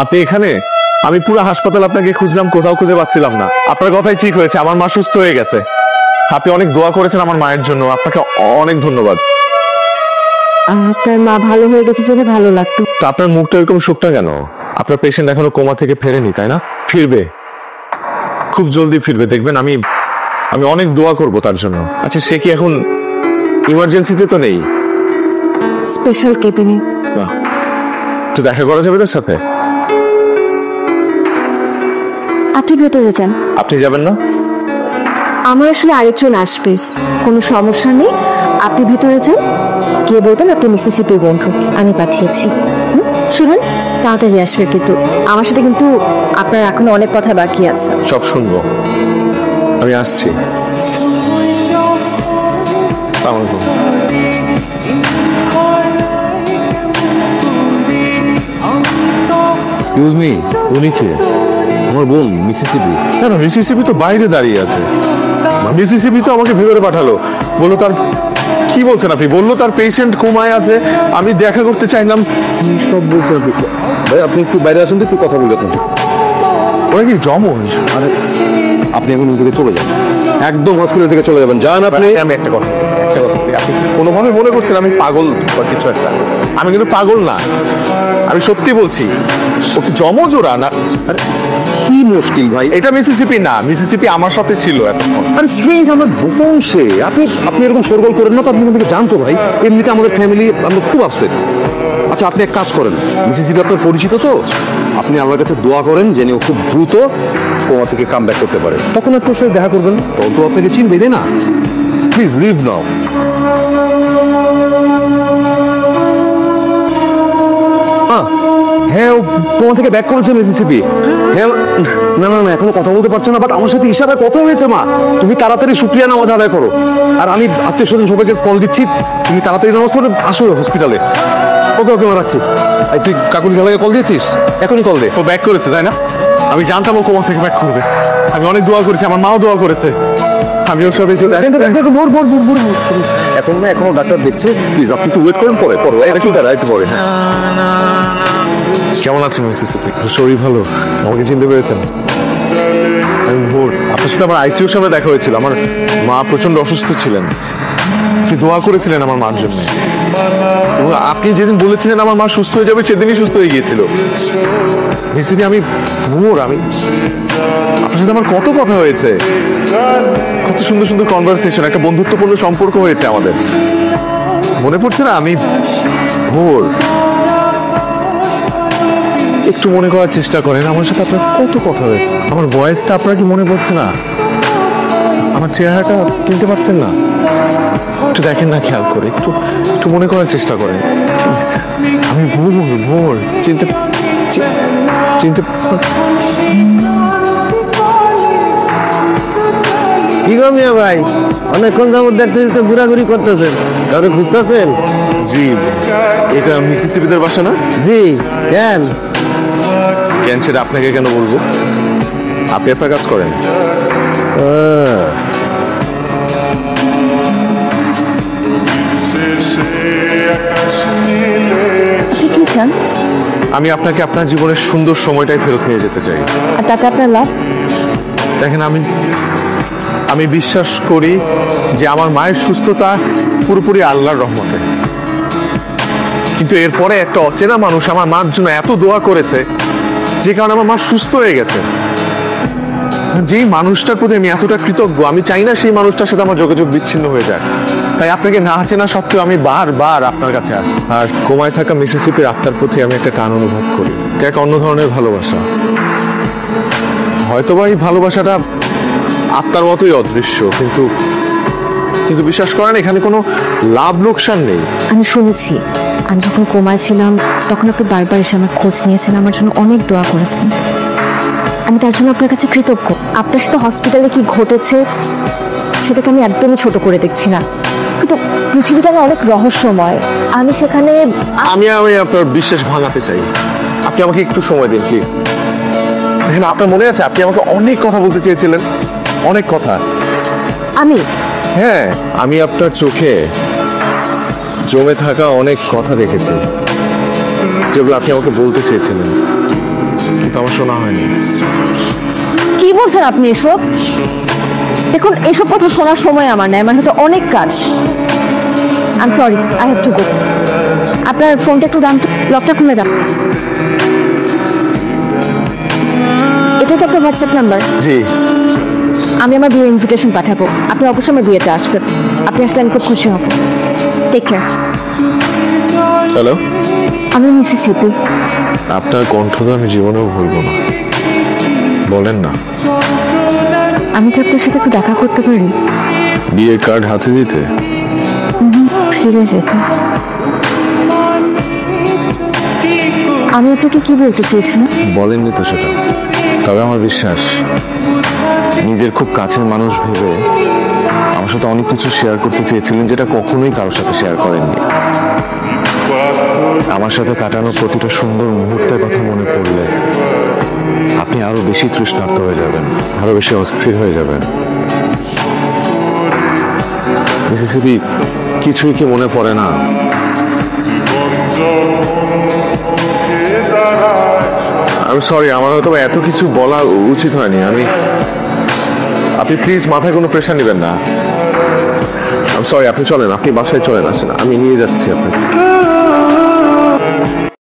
আপনি এখানে? আমি পুরো হাসপাতাল আপনাকে খুঁজলাম, কোথাও খুঁজে পাচ্ছিলাম না। আপনার কথাই ঠিক হয়েছে, আমার মা সুস্থ হয়ে গেছে। আপনি অনেক দোয়া করেছেন আমার মায়ের জন্য, আপনাকে অনেক ধন্যবাদ। আপনার মা ভালো হয়ে গেছে জেনে ভালো লাগতো। তো আপনার মুখটা এরকম শুকনা কেন? আপনার পেশেন্ট এখনো কোমা থেকে ফেরেনি, তাই না? ফিরবে, খুব জলদি ফিরবে, দেখবেন। আমি অনেক দোয়া করব তার জন্য। আচ্ছা, সে কি এখন ইমার্জেন্সিতে তো নেই? স্পেশাল কেবিনে। তো দেখা করা যাবে তার সাথে? আপনি ভেতরে যান। আপনি যাবেন না? আমার আসলে আরেকজন আসবে, কোনো সমস্যা নেই, আপনি ভেতরে যান। কে বলবেন আপনি মিসিসিপির বন্ধু, আমি পাঠিয়েছি। শুনুন, তাড়াতাড়ি আসবে কিন্তু। আমার সাথে কিন্তু আপনার এখনো অনেক কথা বাকি আছে। সব শুনবো, আমি আসছি। আসসালামু আলাইকুম। এক্সকিউজ মি, উনি কে? আমার বোন মিসিসিপি। না না, মিসিসিপি তো বাইরে দাঁড়িয়ে আছে। মিসিসিপি তো আমাকে ভেতরে পাঠালো, বললো তার, কি বলছেন আপনি? বললো তার পেশেন্ট কোমায় আছে, আমি দেখা করতে চাইলাম। সব বলছে আপনি। ভাই আপনি একটু বাইরে আসেন তো, একটু কথা বলতে। ওরা কি জমজ? আরে আপনি এখন ওদিকে চলে যান, একদম হসপিটাল থেকে চলে যাবেন। যান আপনি। আমি একটা কথা, আপনি কোনোভাবে মনে করছেন আমি পাগল বা কিছু একটা? আমি কিন্তু পাগল না, আমি সত্যি বলছি। ও কি জমজ ওরা না? আরে কি মুশকিল ভাই, এটা মিসিসিপি না, মিসিসিপি আমার সাথে ছিল এতক্ষণ। আরে স্ট্রেঞ্জ, আমার বোন সে। আপনি এরকম শোরগোল করেন না তো, আপনি আমাদেরকে জানতো ভাই। এমনিতে আমাদের ফ্যামিলি, আমরা খুব আপসেট। আচ্ছা আপনি এক কাজ করেন, মিসিসিপি আপনার পরিচিত তো, আপনি আল্লাহর কাছে দোয়া করেন যেন ও খুব দ্রুত কোমা থেকে কাম ব্যাক করতে পারে। তখন আপনার সাথে দেখা করবেন, তখন তো আপনাকে চিনবে, তাই না? প্লিজ লিভ নাও। হ্যাঁ, ও কোমা থেকে ব্যাক করেছে মিসিসিপি। হ্যাঁ, না না না, এখনো কথা বলতে পারছে না, বাট আমার সাথে ইশারায় কথা হয়েছে। মা, তুমি তাড়াতাড়ি শুকরিয়া নামাজ আদায় করো, আর আমি আত্মীয় স্বজন সবাইকে কল দিচ্ছি, তুমি তাড়াতাড়ি নামাজ পড়ে আসো হসপিটালে। ওকে ওকে, আমার রাখছি। এই তুই কাকুলি খালাকে কল দিয়েছিস? এখনই কল দে। ও ব্যাক করেছে, তাই না? আমি জানতাম ও কোমা থেকে ব্যাক করবে। আমি অনেক দোয়া করেছি, আমার মাও দোয়া করেছে। আমি ওর সাথে এখন না, এখনো ডাক্তার দেখছে। প্লিজ আপনি একটু ওয়েট করেন, পরে একটু পরে। হ্যাঁ, কেমন আছেন মিসিসিপি? শরীর ভালো? আমাকে চিনতে পেরেছেন? আমি ভোর, আপনার সাথে আমার আইসিইউর সামনে দেখা হয়েছিল। আমার মা প্রচন্ড অসুস্থ ছিলেন, আপনি দোয়া করেছিলেন আমার মার জন্য। এবং আপনি যেদিন বলেছিলেন আমার মা সুস্থ হয়ে যাবে, সেদিনই সুস্থ হয়ে গিয়েছিল। মিসিসিপি, আমি ভোর, আপনার সাথে আমার কত কথা হয়েছে, কত সুন্দর সুন্দর কনভারসেশন, একটা বন্ধুত্বপূর্ণ সম্পর্ক হয়েছে আমাদের। মনে পড়ছে না? আমি ভোর, একটু মনে করার চেষ্টা করেন, আমার সাথে আপনার কত কথা হয়েছে। আমার ভয়েসটা আপনার কি মনে পড়ছে না? আমার চেহারাটা চিনতে পারছেন না? একটু দেখেন না খেয়াল করে, একটু একটু মনে করার চেষ্টা করেন। আমি ভোর চিনতে চিনতে কি গো মিয়া ভাই, অনেকক্ষণ যাবত দেখতেছি তো ঘোরাঘুরি করতেছেন, কাউকে খুঁজতেছেন? জি, এটা মিসিসিপিদের বাসা না? জি। কেন? কেন সেটা আপনাকে কেন বলবো? আপনি আপনার কাজ করেন। আপনি কি চান? আমি আপনাকে আপনার জীবনের সুন্দর সময়টাই ফেরত নিয়ে যেতে চাই। আর তাতে আপনার লাভ? দেখেন, আমি বিশ্বাস করি যে আমার মায়ের সুস্থতা পুরোপুরি আল্লাহর রহমতে। কিন্তু এরপরে একটা অচেনা মানুষ আমার মার জন্য এত দোয়া করেছে, যে কারণে আমার মা সুস্থ হয়ে গেছে। যেই মানুষটার প্রতি আমি এতটা কৃতজ্ঞ, আমি চাই না সেই মানুষটার সাথে আমার যোগাযোগ বিচ্ছিন্ন হয়ে যায়। তাই আপনাকে না চেনা সত্ত্বেও আমি বারবার আপনার কাছে আসি। আর কোমায় থাকা মিসিসিপির আত্মার প্রতি আমি একটা টান অনুভব করি, এক অন্য ধরনের ভালোবাসা। হয়তোবা এই ভালোবাসাটা আত্মার মতোই অদৃশ্য, কিন্তু বিশ্বাস করেন, এখানে কোনো লাভ লোকসান নেই। আমি শুনেছি, আমি যখন কোমায় ছিলাম তখন আপনি বারবার এসে আমার খোঁজ নিয়েছেন, আমার জন্য অনেক দোয়া করেছেন। আমি তার জন্য আপনার কাছে কৃতজ্ঞ। আপনার সাথে হসপিটালে কি ঘটেছে সেটাকে আমি একদমই ছোট করে দেখছি না, কিন্তু পৃথিবীটা অনেক রহস্যময়। আমি সেখানে আমি আপনার বিশ্বাস ভাঙাতে চাই। আপনি আমাকে একটু সময় দিন প্লিজ। দেখেন, আপনার মনে আছে আপনি আমাকে অনেক কথা বলতে চেয়েছিলেন, অনেক কথা। হ্যাঁ, আমি আপনার চোখে জমে থাকা অনেক কথা দেখেছি, যেগুলো আপনি আমাকে বলতে চেয়েছিলেন। কিন্তু আমার শোনা হয়নি। কি বলছেন আপনি এসব? দেখুন, এসব কথা শোনার সময় আমার নাই, আমার হয়তো অনেক কাজ। I am sorry, I have to go. আপনার ফোনটা একটু দাম তো, লকটা খুলে যান। এটা তো আপনার হোয়াটসঅ্যাপ নাম্বার। জি, আমি আমার বিয়ের ইনভিটেশন পাঠাবো, আপনি অবশ্যই আমার বিয়েতে আসবেন। আপনি আসলে আমি খুব খুশি হব। Take care. হ্যালো। আমি মিসিসিপি। আপনার কণ্ঠ তো আমি জীবনেও ভুলবো না, বলেন না। আমি কি আপনার সাথে একটু দেখা করতে পারি? বিয়ের কার্ড হাতে দিতে? ফিরে যেতে। আমি আপনাকে কি বলতে চেয়েছিলাম? বলেননি তো সেটা, তবে আমার বিশ্বাস নিজের খুব কাছের মানুষ ভেবে আমার সাথে অনেক কিছু শেয়ার করতে চেয়েছিলেন, যেটা কখনোই কারোর সাথে শেয়ার করেননি। আমার সাথে কাটানো প্রতিটা সুন্দর মুহূর্তের কথা মনে পড়লে আপনি আরো বেশি তৃষ্ণার্ত হয়ে যাবেন, আরো বেশি অস্থির হয়ে যাবেন। মিসিসিপি, কিছুই কি মনে পড়ে না? আমি সরি, আমার হয়তো এত কিছু বলা উচিত হয়নি। আপনি প্লিজ মাথায় কোনো প্রেশার নেবেন না। আমি সরি, আপনি চলেন, আপনি বাসায় চলেন, আসেন, আমি নিয়ে যাচ্ছি আপনাকে।